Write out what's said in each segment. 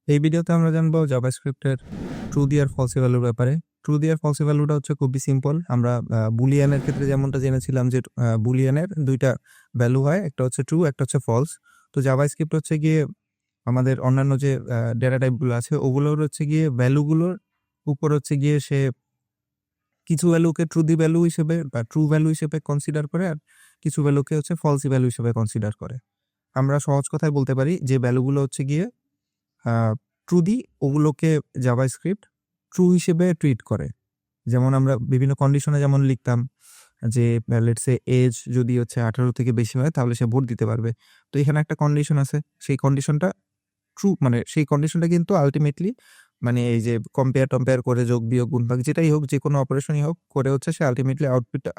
এই ভিডিওতে আমরা জানবো জাভাস্ক্রিপ্টের ট্রুদি আর ফলসি ভ্যালুর ব্যাপারে। ট্রুদি আর ফলসি ভ্যালুটা হচ্ছে খুবই সিম্পল। আমরা বুলিয়ানের ক্ষেত্রে যেমনটা জেনেছিলাম যে বুলিয়ানের দুইটা ভ্যালু হয়, একটা হচ্ছে ট্রু, একটা হচ্ছে ফলস। তো জাভাস্ক্রিপ্ট হচ্ছে গিয়ে আমাদের অন্যান্য যে ডেটা টাইপগুলো আছে ওগুলোর হচ্ছে গিয়ে ভ্যালুগুলোর উপর হচ্ছে গিয়ে সে কিছু ভ্যালুকে ট্রুদি ভ্যালু হিসেবে বা ট্রু ভ্যালু হিসেবে কনসিডার করে, আর কিছু ভ্যালুকে হচ্ছে ফলসি ভ্যালু হিসেবে কনসিডার করে। আমরা সহজ কথায় বলতে পারি যে ভ্যালুগুলো হচ্ছে গিয়ে ট্রু দি ওগুলোকে জাভাস্ক্রিপ্ট ট্রু হিসেবে ট্রিট করে। যেমন আমরা বিভিন্ন কন্ডিশনে যেমন লিখতাম যে লেটস সে এজ যদি হচ্ছে 18 থেকে বেশি হয় তাহলে সে ভোট দিতে পারবে। তো এখানে একটা কন্ডিশন আছে, সেই কন্ডিশনটা ট্রু, মানে সেই কন্ডিশনটা কিন্তু আলটিমেটলি মানে এই যে কম্পেয়ার করে যোগ বিয়োগ গুণ ভাগ যেটাই হোক, যে কোনো অপারেশনই হোক করে হচ্ছে সে আলটিমেটলি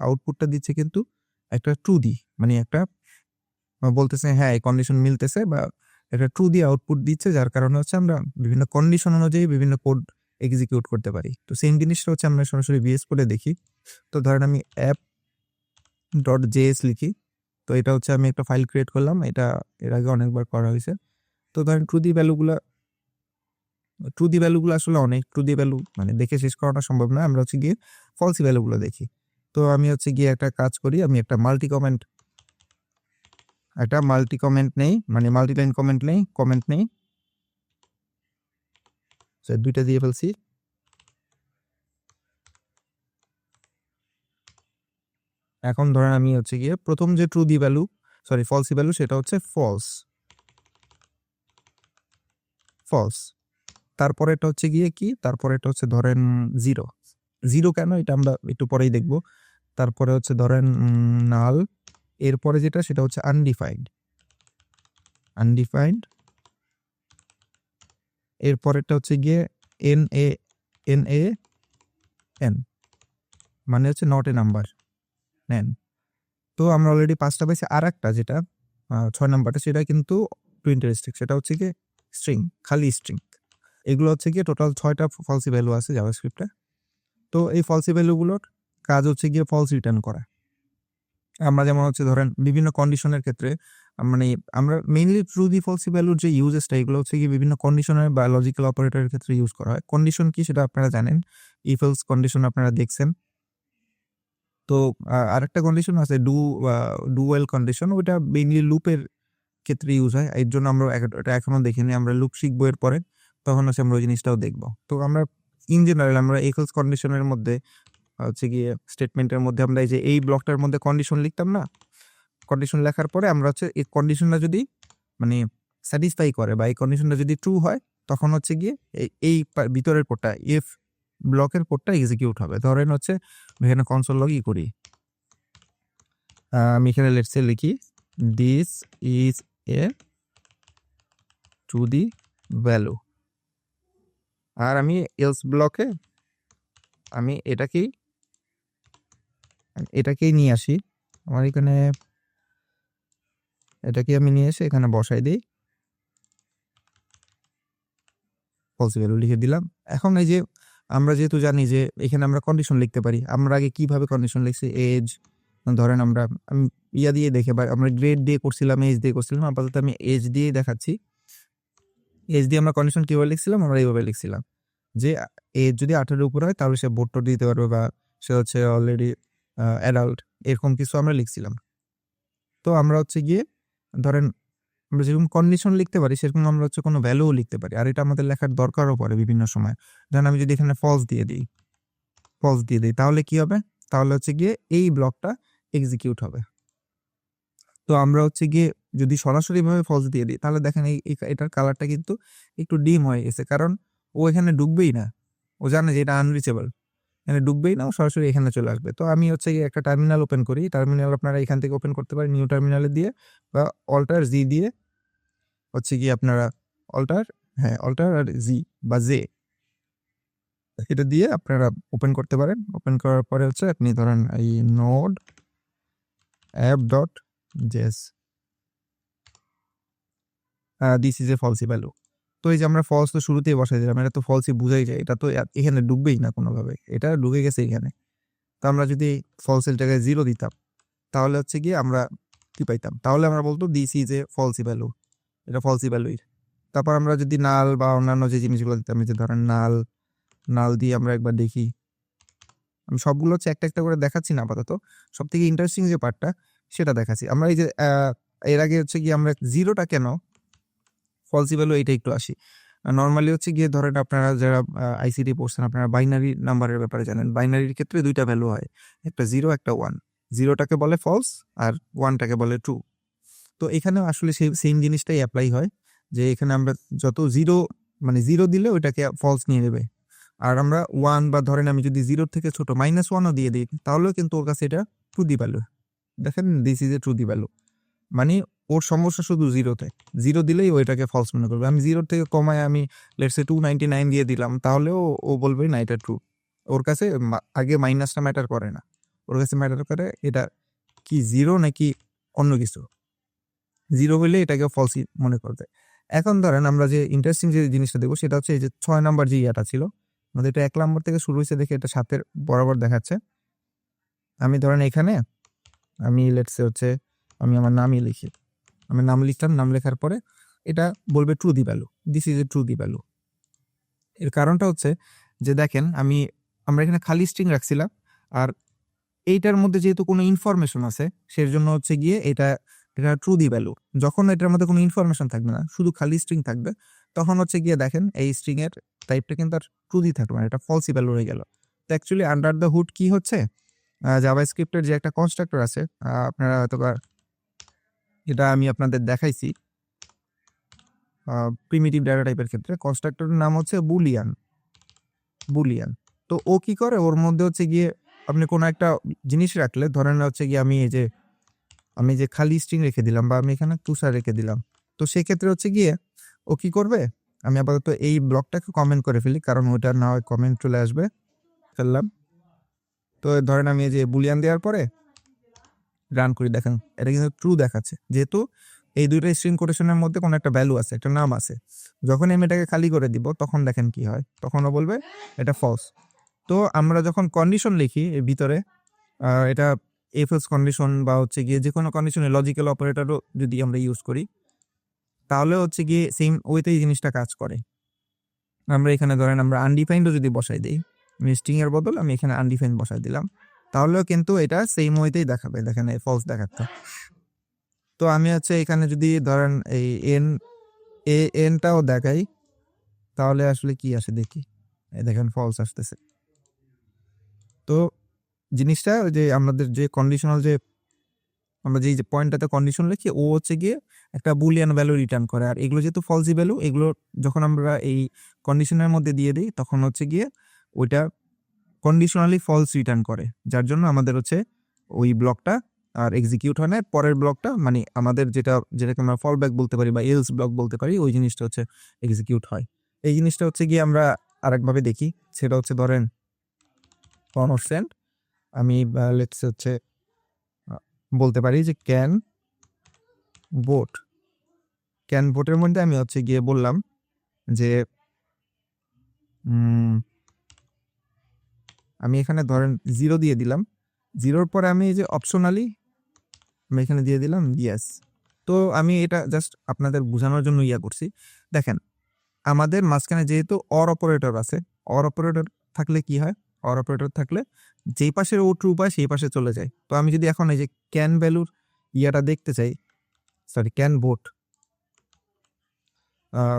আউটপুটটা দিচ্ছে কিন্তু একটা ট্রু দি, মানে একটা বলতেছে হ্যাঁ এই কন্ডিশন মিলতেছে বা একটা ট্রু দিয়ে আউটপুট দিচ্ছে, যার কারণে হচ্ছে আমরা বিভিন্ন কন্ডিশন অনুযায়ী বিভিন্ন কোড এক্সিকিউট করতে পারি। তো সেম জিনিসটা হচ্ছে আমরা সরাসরি ভিএস কোডে দেখি। তো ধরেন আমি অ্যাপ ডট জেএস লিখি। তো এটা হচ্ছে আমি একটা ফাইল ক্রিয়েট করলাম, এটা এর আগে অনেকবার করা হয়েছে। তো ধরেন ট্রু দি ভ্যালুগুলো আসলে অনেক, ট্রু দি ভ্যালু মানে দেখে শেষ করানো সম্ভব না, আমরা হচ্ছে গিয়ে ফলসি ভ্যালুগুলো দেখি। তো আমি হচ্ছে গিয়ে একটা কাজ করি, আমি একটা মাল্টি কমেন্ট নেই, মানে মাল্টি লাইন কমেন্ট নেই, দুইটা দিয়ে ফেলছি। এখন ধরেন আমি হচ্ছে গিয়ে প্রথম যে ফলসি ভ্যালু সেটা হচ্ছে ফলস। তারপরে এটা হচ্ছে গিয়ে কি, তারপরে এটা হচ্ছে ধরেন জিরো। জিরো কেন এটা আমরা একটু পরেই দেখব। তারপরে হচ্ছে ধরেন নাল। এরপরে যেটা সেটা হচ্ছে আনডিফাইন্ড। এরপরেরটা হচ্ছে গিয়ে এন এ এন, মানে হচ্ছে নট এ নাম্বার নেন। তো আমরা অলরেডি 5টা পাইছি। আর একটা যেটা 6 নাম্বারটা সেটা কিন্তু একটু ইন্টারেস্টিং, সেটা হচ্ছে গিয়ে স্ট্রিং, খালি স্ট্রিং। এগুলো হচ্ছে গিয়ে টোটাল 6টা ফলসি ভ্যালু আছে জাভাস্ক্রিপ্টে। তো এই ফলসি ভ্যালুগুলোর কাজ হচ্ছে গিয়ে ফলস রিটার্ন করা। আমরা যেমন হচ্ছে ধরেন বিভিন্ন কন্ডিশনের ক্ষেত্রে মানে আমরা মেইনলি ট্রু দি ফলসি ভ্যালুর যে ইউজেসটা এগুলো হচ্ছে গিয়ে বিভিন্ন কন্ডিশনের বা লজিক্যাল অপারেটরের ক্ষেত্রে ইউজ করা হয়। কন্ডিশন কি সেটা আপনারা জানেন, ইফ এলস কন্ডিশন আপনারা দেখছেন। তো আরেকটা কন্ডিশন আছে ডু ওয়েল কন্ডিশন, ওইটা মেইনলি লুপের ক্ষেত্রে ইউজ হয়। এর জন্য আমরা এটা এখনো দেখিনি, আমরা লুপ শিখবো এর পরে, তখন হচ্ছে আমরা ওই জিনিসটাও দেখবো। তো আমরা ইন জেনারেল আমরা এলস কন্ডিশনের মধ্যে হচ্ছে গিয়ে স্টেটমেন্টের মধ্যে আমরা এই যে এই ব্লকটার মধ্যে কন্ডিশন লিখতাম না, কন্ডিশন লেখার পরে আমরা হচ্ছে এই কন্ডিশনটা যদি মানে স্যাটিসফাই করে বা এই কন্ডিশনটা যদি ট্রু হয় তখন হচ্ছে গিয়ে ভিতরের কোডটা ইফ ব্লকের কোডটা এক্সিকিউট হবে। ধরেন হচ্ছে এখানে কনসোল লগ করি, আমি এখানে লেটসে লিখি this is a to the value, আর আমি এলস ব্লকে আমি এটাকেই নিয়ে আসি। আমার এখানে এটাকে আমি নিয়ে এসে এখানে বসাই দিই, ফলস ভ্যালু লিখে দিলাম। এখন এই যে আমরা যেহেতু জানি যে এখানে আমরা কন্ডিশন লিখতে পারি, আমরা আগে কিভাবে কন্ডিশন লিখছি, এজ ধরেন আমি ইয়া দিয়ে দেখে বা আমরা গ্রেড দিয়ে করছিলাম, এজ দিয়ে করছিলাম, আপাতত আমি এজ দিয়ে দেখাচ্ছি। এজ দিয়ে আমরা কন্ডিশন কিভাবে লিখছিলাম, আমরা এইভাবে লিখছিলাম যে এজ যদি 18 উপর হয় তাহলে সে ভোট দিতে পারবে বা সে হচ্ছে অলরেডি অ্যাডাল্ট, এরকম কিছু আমরা লিখছিলাম। তো আমরা হচ্ছে গিয়ে ধরেন আমরা যেরকম কন্ডিশন লিখতে পারি সেরকম আমরা হচ্ছে কোনো ভ্যালুও লিখতে পারি, আর এটা আমাদের লেখার দরকারও পড়ে বিভিন্ন সময়। ধরেন আমি যদি এখানে ফলস দিয়ে দিই তাহলে কি হবে, তাহলে হচ্ছে গিয়ে এই ব্লকটা এক্সিকিউট হবে। তো আমরা হচ্ছে গিয়ে যদি সরাসরি ভাবে ফলস দিয়ে দিই তাহলে দেখেন এটার কালারটা কিন্তু একটু ডিম হয়ে গেছে, কারণ ও এখানে ঢুকবেই না, ও জানে যে এটা আনরিচেবল, এখানে ঢুকবেই না, ও সরাসরি এখানে চলে আসবে। তো আমি হচ্ছে গিয়ে একটা টার্মিনাল ওপেন করি, টার্মিনাল আপনারা এখান থেকে ওপেন করতে পারেন নিউ টার্মিনালে দিয়ে বা অল্টার জি দিয়ে হচ্ছে গিয়ে আপনারা অল্টার আর জি বা জে এটা দিয়ে আপনারা ওপেন করতে পারেন। ওপেন করার পরে হচ্ছে আপনি ধরেন এই node app dot JS this is a falsy value. তো এই যে আমরা ফলস তো শুরুতেই বসাই দিলাম, এটা তো ফলসই বুঝাই যায়, এটা তো এখানে ডুববেই না কোনোভাবে, এটা ঢুকে গেছে এখানে। তো আমরা যদি ফলসের জায়গায় 0 দিতাম তাহলে হচ্ছে গিয়ে আমরা কি পাইতাম, তাহলে আমরা বলতো this is a falsy value, এটা ফলসি ভ্যালুই। তারপর আমরা যদি নাল বা অন্যান্য যে জিনিসগুলো দিতাম, এই যে ধরেন নাল দিয়ে আমরা একবার দেখি। আমি সবগুলো হচ্ছে একটা একটা করে দেখাচ্ছি না আপাতত, সব থেকে ইন্টারেস্টিং যে পার্টটা সেটা দেখাচ্ছি। আমরা এই যে এর আগে হচ্ছে গিয়ে আমরা জিরোটা কেন ফলসি ভ্যালু এইটা একটু আসি। নর্মালি হচ্ছে গিয়ে ধরেন আপনারা যারা আইসিটি পড়ছেন আপনারা বাইনারি নাম্বারের ব্যাপারে জানেন। বাইনারির ক্ষেত্রে দুইটা ভ্যালু হয়, একটা জিরো একটা ওয়ান। জিরোটাকে বলে ফলস আর ওয়ানটাকে বলে ট্রু। তো এখানেও আসলে সেই সেম জিনিসটাই অ্যাপ্লাই হয়, যে এখানে আমরা যত জিরো মানে জিরো দিলে ওইটাকে ফলস নিয়ে নেবে, আর আমরা ওয়ান বা ধরেন আমি যদি জিরোর থেকে ছোট -1ও দিয়ে দিই তাহলেও কিন্তু ওর কাছে এটা ট্রু দি ভ্যালু। দেখেন this is a true the value, মানে ওর সমস্যা শুধু জিরোতে, জিরো দিলেই ওইটাকে ফলস মনে করবে। আমি জিরোর থেকে কমায় আমি লেটস সে 299 দিয়ে দিলাম, তাহলেও ও বলবে না এটা ট্রু। ওর কাছে আগে মাইনাসটা ম্যাটার করে না, ওর কাছে ম্যাটার করে এটা কি জিরো নাকি অন্য কিছু। জিরো হইলে এটাকে ফলসই মনে করবে। এখন ধরেন আমরা যে ইন্টারেস্টিং যে জিনিসটা দেখবো সেটা হচ্ছে এই যে 6 নাম্বার যে ইয়াটা ছিল, আমাদের এটা 1 নম্বর থেকে শুরু হয়েছে দেখে এটা 7-এর বরাবর দেখাচ্ছে। আমি ধরেন এখানে আমি লেটস সে হচ্ছে আমি আমার নামই লিখি, আমি নাম লিখলাম, নাম লেখার পরে এটা বলবে true the value, this is a true the value. এর কারণটা হচ্ছে যে দেখেন আমরা এখানে খালি স্ট্রিং রাখছিলাম, আর এইটার মধ্যে যেহেতু কোনো ইনফরমেশন আছে সেই জন্য হচ্ছে গিয়ে এটা ট্রু দি ভ্যালু। যখন এটার মধ্যে কোনো ইনফরমেশন থাকবে না, শুধু খালি স্ট্রিং থাকবে, তখন হচ্ছে গিয়ে দেখেন এই স্ট্রিং এর টাইপটা কিন্তু আর ট্রু দি থাকবে না, এটা ফলসি ভ্যালু হয়ে গেল। তো অ্যাকচুয়ালি আন্ডার দ্য হুড কি হচ্ছে, জাভাস্ক্রিপ্টের যে একটা কনস্ট্রাক্টর আছে, আপনারা হয়তো এটা আমি আপনাদের দেখাইছি প্রিমিটিভ ডেটা টাইপের ক্ষেত্রে, কনস্ট্রাক্টরের নাম হচ্ছে বুলিয়ান। তো ও কি করে, ওর মধ্যে হচ্ছে গিয়ে আপনি কোনো একটা জিনিস রাখলে, ধরেন হচ্ছে গিয়ে আমি যে খালি স্ট্রিং রেখে দিলাম বা আমি এখানে তুষার রেখে দিলাম, তো সেক্ষেত্রে হচ্ছে গিয়ে ও কি করবে, আমি আপাতত এই ব্লকটাকে কমেন্ট করে ফেলি কারণ ওইটা না হয় কমেন্ট চলে আসবে, ফেললাম। তো ধরেন আমি এই যে বুলিয়ান দেওয়ার পরে রান করি, দেখেন এটা কিন্তু ট্রু দেখাচ্ছে, যেহেতু এই দুইটা স্ট্রিং কোটেশনের মধ্যে কোনো একটা ভ্যালু আছে, একটা নাম আছে। যখন আমি এটাকে খালি করে দিব তখন দেখেন কি হয়, তখনও বলবে এটা ফলস। তো আমরা যখন কন্ডিশন লিখি এর ভিতরে, এটা এফ এলস কন্ডিশন বা হচ্ছে গিয়ে যে কোনো কন্ডিশনে লজিক্যাল অপারেটরও যদি আমরা ইউজ করি, তাহলে হচ্ছে গিয়ে সেম ওইতেই জিনিসটা কাজ করে। আমরা এখানে ধরেন আমরা আনডিফাইন্ডও যদি বসাই দিই, আমি স্ট্রিং এর বদল আমি এখানে আনডিফাইন্ড বসাই দিলাম, তাহলেও কিন্তু এটা সেম ওইতেই দেখাবে, দেখেন ফলস দেখাচ্ছে। তো আমি হচ্ছে এখানে যদি ধরেন এই এনটাও দেখাই, তাহলে আসলে কি আসে দেখি, এই দেখেন ফলস আসতেছে। তো জিনিসটা ওই যে আমাদের যে কন্ডিশনাল যে আমরা যে পয়েন্টটাতে কন্ডিশন লিখি, ও হচ্ছে গিয়ে একটা বুলিয়ান ভ্যালু রিটার্ন করে, আর এগুলো যেহেতু ফলসি ভ্যালু, এগুলো যখন আমরা এই কন্ডিশনের মধ্যে দিয়ে দিই তখন হচ্ছে গিয়ে ওইটা কন্ডিশনালি ফলস রিটার্ন করে, যার জন্য আমাদের হচ্ছে ওই ব্লকটা আর এক্সিকিউট হয় না। পরের ব্লকটা মানে আমাদের যেটাকে আমরা ফল ব্যাক বলতে পারি বা এলস ব্লক বলতে পারি, ওই জিনিসটা হচ্ছে এক্সিকিউট হয়। এই জিনিসটা হচ্ছে গিয়ে আমরা আরেকভাবে দেখি, সেটা হচ্ছে ধরেন কনস্ট্যান্ট আমি লেটস হচ্ছে বলতে পারি যে ক্যান ভোটের মধ্যে আমি হচ্ছে গিয়ে বললাম যে আমি এখানে ধরেন 0 দিয়ে দিলাম, 0-র পরে আমি এই যে অপশনালি আমি এখানে দিয়ে দিলাম ইয়েস। তো আমি এটা জাস্ট আপনাদের বোঝানোর জন্য করছি। দেখেন আমাদের মাঝখানে যেহেতু অর অপারেটর আছে, অর অপারেটর থাকলে কি হয়, অর অপারেটর থাকলে যেই পাশের ও ট্রু পায় সেই পাশে চলে যায়। তো আমি যদি এখন এই যে ক্যান ভ্যালুর দেখতে চাই, সরি ক্যান ভোট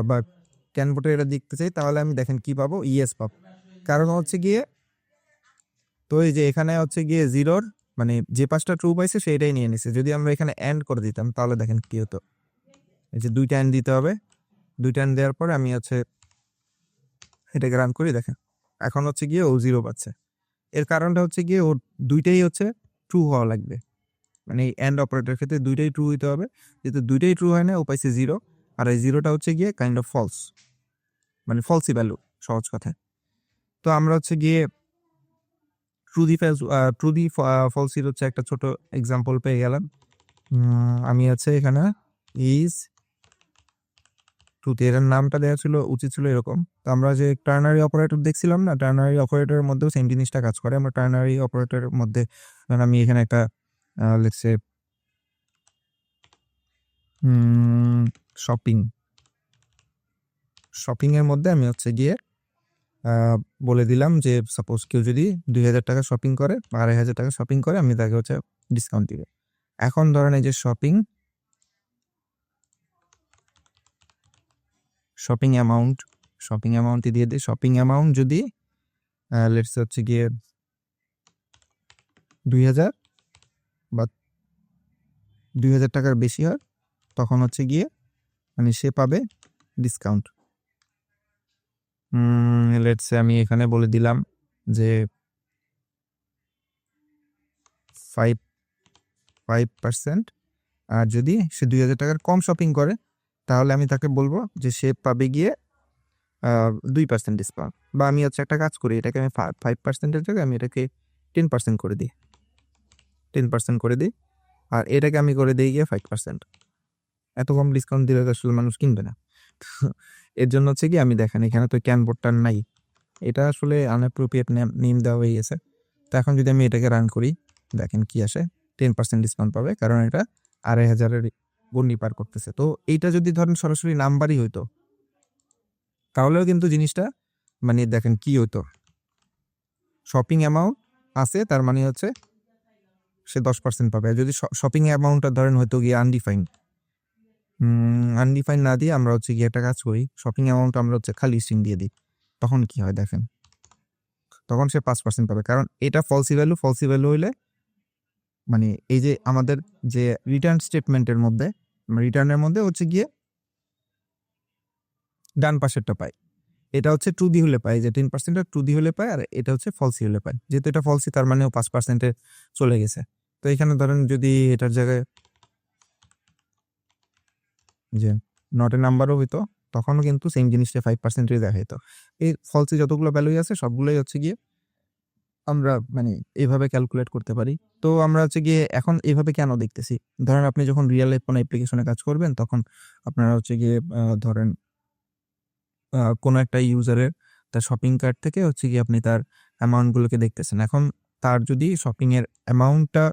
বা ক্যান ভোটের এটা দেখতে চাই, তাহলে আমি দেখেন কি পাবো, ইয়েস পাবো। কারণ হচ্ছে গিয়ে তো এই যে এখানে হচ্ছে গিয়ে 0-র মানে যে পাশটা ট্রু পাইছে সেইটাই নিয়ে নিছে। যদি আমরা এখানে এন্ড করে দিতাম তাহলে দেখেন কি হতো, এই যে 2টা এন্ড দিতে হবে, 2টা এন্ড দেওয়ার পরে আমি হচ্ছে এটাকে রান করি, দেখেন এখন হচ্ছে গিয়ে ও 0 পাচ্ছে। এর কারণটা হচ্ছে গিয়ে ওর দুইটাই হচ্ছে ট্রু হওয়া লাগবে, মানে এই এন্ড অপারেটরের ক্ষেত্রে দুইটাই ট্রু হইতে হবে। যেহেতু দুইটাই ট্রু হয় না, ও পাইছে 0, আর এই 0টা হচ্ছে গিয়ে কাইন্ড অফ ফলস, মানে ফলসি ভ্যালু সহজ কথায়। তো আমরা হচ্ছে গিয়ে ট্রু দি ফলসির হচ্ছে একটা ছোট এক্সাম্পল পেয়ে গেলাম। আমি হচ্ছে এখানে ইজ ট্রুথ এর নামটা দেওয়া ছিল, উচিত ছিল এরকম। তো আমরা যে টার্নারি অপারেটর দেখছিলাম না, টার্নারি অপারেটরের মধ্যেও সেম জিনিসটা কাজ করে। আমরা টার্নারি অপারেটরের মধ্যে আমি এখানে একটা লেটস সে শপিং শপিংয়ের মধ্যে আমি হচ্ছে গিয়ে বলে দিলাম যে সাপোজ কেউ যদি 2,000 টাকা শপিং করে বা 2,500 টাকা শপিং করে আমি তাকে হচ্ছে ডিসকাউন্ট দিবে। এখন ধরেন এই যে শপিং অ্যামাউন্টই দিয়ে দিই। শপিং অ্যামাউন্ট যদি লেটস হচ্ছে গিয়ে 2,000 বা 2,000 টাকার বেশি হয় তখন হচ্ছে গিয়ে মানে সে পাবে ডিসকাউন্ট। লেটস সে আমি এখানে বলে দিলাম যে 5%। আর যদি সে 2,000 টাকার কম শপিং করে তাহলে আমি তাকে বলবো যে সে পাবে গিয়ে 2% ডিসকাউন্ট। বা আমি হচ্ছে একটা কাজ করি, এটাকে আমি 5%-এর জায়গায় আমি এটাকে 10% করে দিই 10% করে দিই আর এটাকে আমি করে দিই গিয়ে 5%। এত কম ডিসকাউন্ট দিলে তো আসলে মানুষ কিনবে না। এর জন্য হচ্ছে কি আমি দেখেন এখানে তো ক্যান বোর্ডটা নাই, এটা আসলে আনঅ্যাপ্রোপ্রিয়েট নেম দেওয়া হয়ে গেছে। তো এখন যদি আমি এটাকে রান করি দেখেন কি আসে, 10% ডিসকাউন্ট পাবে কারণ এটা 2,500-এর গণ্ডি পার করতেছে। তো এইটা যদি ধরেন সরাসরি নাম্বারই হইতো তাহলেও কিন্তু জিনিসটা মানে দেখেন কি হতো, শপিং অ্যামাউন্ট আছে তার মানে হচ্ছে সে 10% পাবে। আর যদি শপিং অ্যামাউন্টটা ধরেন হয়তো গিয়ে আনডিফাইন না দিয়ে আমরা হচ্ছে গিয়ে একটা কাজ করি, শপিং অ্যামাউন্ট আমরা হচ্ছে খালি স্ট্রিং দিয়ে দিই, তখন কি হয় দেখেন, তখন সে 5% পাবে কারণ এটা ফলসি ভ্যালু হইলে মানে এই যে আমাদের যে রিটার্ন স্টেটমেন্টের মধ্যে রিটার্নের মধ্যে হচ্ছে গিয়ে ডান পাশেরটা পাই, এটা হচ্ছে ট্রু দি হলে পাই যে 10% ট্রু দি হলে পাই আর এটা হচ্ছে ফলসি হলে পাই। যেহেতু এটা ফলসি তার মানেও 5%-এ চলে গেছে। তো এখানে ধরেন যদি এটার জায়গায় যে নট এ নাম্বারও হইতো তখনও কিন্তু সেম জিনিসটা 5%-ই দেখাইতো। এই ফলসি যতগুলো ভ্যালুই আছে সবগুলোই হচ্ছে গিয়ে আমরা মানে এভাবে ক্যালকুলেট করতে পারি। তো আমরা হচ্ছে গিয়ে এখন এভাবে কেন দেখতেছি, ধরেন আপনি যখন রিয়েল লাইফ কোনো অ্যাপ্লিকেশনে কাজ করবেন তখন আপনারা হচ্ছে গিয়ে ধরেন কোনো একটা ইউজারের তার শপিং কার্ট থেকে হচ্ছে গিয়ে আপনি তার অ্যামাউন্টগুলোকে দেখতেছেন। এখন তার যদি শপিংয়ের অ্যামাউন্টটা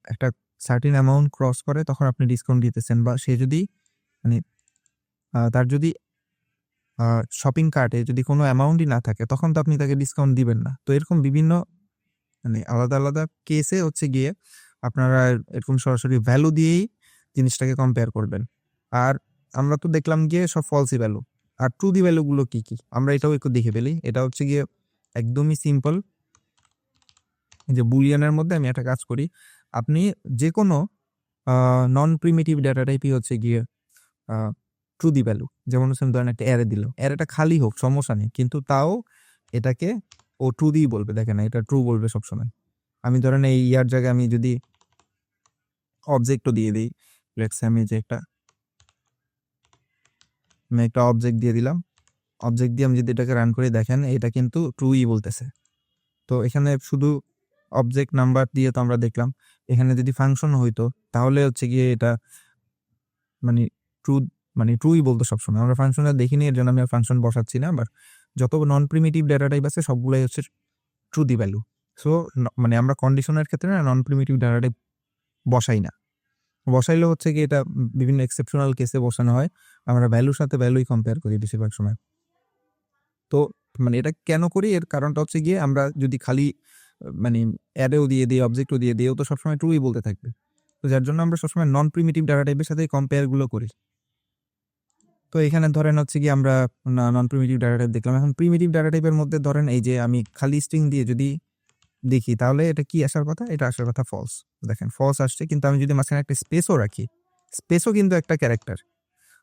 একটা সার্টেন অ্যামাউন্ট ক্রস করে তখন আপনি ডিসকাউন্ট দিতেছেন, বা সে যদি মানে তার যদি শপিং কার্টে যদি কোনো অ্যামাউন্টই না থাকে তখন তো আপনি তাকে ডিসকাউন্ট দিবেন না। তো এরকম বিভিন্ন মানে আলাদা কেসে হচ্ছে গিয়ে আপনারা এরকম সরাসরি ভ্যালু দিয়েই জিনিসটাকে কম্পেয়ার করবেন। আর আমরা তো দেখলাম গিয়ে সব ফলসি ভ্যালু, আর ট্রু দি ভ্যালুগুলো কি আমরা এটাও একটু দেখে ফেলি। এটা হচ্ছে গিয়ে একদমই সিম্পল, যে বুলিয়ানের মধ্যে আমি একটা কাজ করি, আপনি যে কোনো নন প্রিমিটিভ ডাটা টাইপই হচ্ছে গিয়ে ট্রু দি ভ্যালু, যেমন হচ্ছে ধরেন একটা অ্যারে দিল, অ্যারেটা খালি হোক সমস্যা নেই কিন্তু তাও এটাকে ও ট্রু দিই বলবে, দেখেন এটা ট্রু বলবে সবসময়। আমি ধরেন এই ইয়ার জায়গায় আমি যদি অবজেক্টও দিয়ে দিই, লেটস সে আমি একটা অবজেক্ট দিয়ে দিলাম, অবজেক্ট দিয়ে আমি যদি এটাকে রান করে দেখেন এটা কিন্তু ট্রুই বলতেছে। তো এখানে শুধু অবজেক্ট নাম্বার দিয়ে তো আমরা দেখলাম, এখানে যদি ফাংশন হইতো তাহলে হচ্ছে গিয়ে এটা মানে ট্রু মানে ট্রুই বলতো সবসময়। আমরা ফাংশনটা দেখিনি এর জন্য আমি ফাংশন বসাচ্ছি না, বাট যত নন প্রিমিটিভ ডেটা টাইপ আছে সবগুলাই হচ্ছে ট্রু দি ভ্যালু। সো মানে আমরা কন্ডিশনের ক্ষেত্রে না নন প্রিমিটিভ ডেটা টাইপ বসাই না, বসাইলেও হচ্ছে কি এটা বিভিন্ন এক্সেপশনাল কেসে বসানো হয়, আমরা ভ্যালুর সাথে ভ্যালুই কম্পেয়ার করি বেশিরভাগ সময়। তো মানে এটা কেন করি এর কারণটা হচ্ছে গিয়ে আমরা যদি খালি মানে অ্যাডেও দিয়ে দিই অবজেক্টও দিয়ে দিই ও তো সবসময় ট্রুই বলতে থাকবে। তো যার জন্য আমরা সবসময় নন প্রিমিটিভ ডাটা টাইপের সাথে কম্পেয়ারগুলো করি। তো এখানে ধরেন হচ্ছে কি আমরা নন প্রিমিটিভ ডাটা টাইপ দেখলাম, এখন প্রিমিটিভ ডাটা টাইপের মধ্যে ধরেন এই যে আমি খালি স্ট্রিং দিয়ে যদি দেখি তাহলে এটা কি আসার কথা, এটা আসার কথা ফলস। দেখেন ফলস আসছে, কিন্তু আমি যদি মাঝখানে একটা স্পেসও রাখি, স্পেসও কিন্তু একটা ক্যারেক্টার,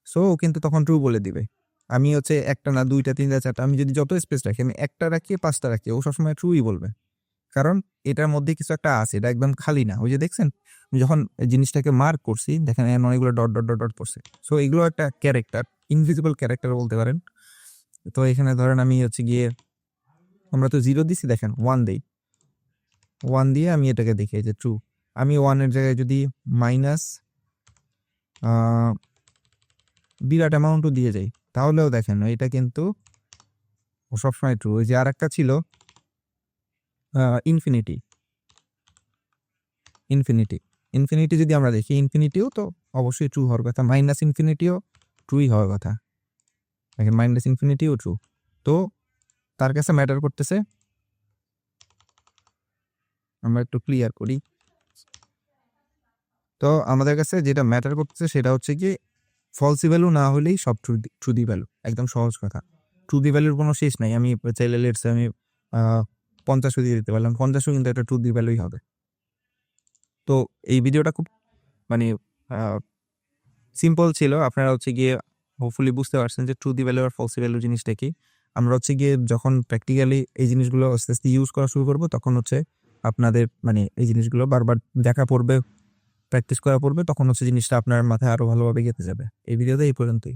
সো ও কিন্তু তখন ট্রু বলে দিবে। আমি হচ্ছে একটা না দুইটা তিনটা চারটা আমি যদি যত স্পেস রাখি, আমি একটা রাখি পাঁচটা রাখি, ও সবসময় ট্রুই বলবে কারণ এটার মধ্যে কিছু একটা আছে, এটা একদম খালি না। ওই যে দেখছেন আমি যখন এই জিনিসটাকে মার্ক করছি দেখেন অনেকগুলো ডট ডট ডট ডট পড়ছে, সো এগুলো একটা ক্যারেক্টার, ইনভিজিবল ক্যারেক্টার বলতে পারেন। তো এখানে ধরেন আমি হচ্ছে গিয়ে আমরা তো 0 দিছি, দেখেন 1 দেই, 1 দিয়ে আমি এটাকে দেখি যে ট্রু। আমি 1-এর জায়গায় যদি মাইনাস বিরাট অ্যামাউন্টও দিয়ে যাই তাহলেও দেখেন এটা কিন্তু সবসময় ট্রু। ওই যে আর একটা ছিল ইনফিনিটি, ইনফিনিটি যদি আমরা দেখি ইনফিনিটিও তো অবশ্যই ট্রু হওয়ার কথা, মাইনাস ইনফিনিটিও ট্রুই হওয়ার কথা। দেখেন মাইনাস ইনফিনিটিও ট্রু। তো তার কাছে ম্যাটার করতেছে, আমরা একটু ক্লিয়ার করি। তো আমাদের কাছে যেটা ম্যাটার করতেছে সেটা হচ্ছে কি ফলসি ভ্যালু না হলেই সব ট্রু দি ভ্যালু, একদম সহজ কথা। ট্রু দি ভ্যালুর কোনো শেষ নাই। আমি চাইলে লেটস আমি 50ও দিয়ে দিতে পারলাম, 50ও কিন্তু একটা ট্রু দি ভ্যালুই হবে। তো এই ভিডিওটা খুব মানে সিম্পল ছিল। আপনারা হচ্ছে গিয়ে হোপফুলি বুঝতে পারছেন যে ট্রু দি ভ্যালু আর ফলসি ভ্যালু জিনিসটা কি। আমরা হচ্ছে গিয়ে যখন প্র্যাকটিক্যালি এই জিনিসগুলো আস্তে আস্তে ইউজ করা শুরু করবো, তখন হচ্ছে আপনাদের মানে এই জিনিসগুলো বারবার দেখা পড়বে, প্র্যাকটিস করা পড়বে, তখন হচ্ছে জিনিসটা আপনার মাথায় আরো ভালোভাবে গেঁথে যাবে। এই ভিডিওতে এই পর্যন্তই।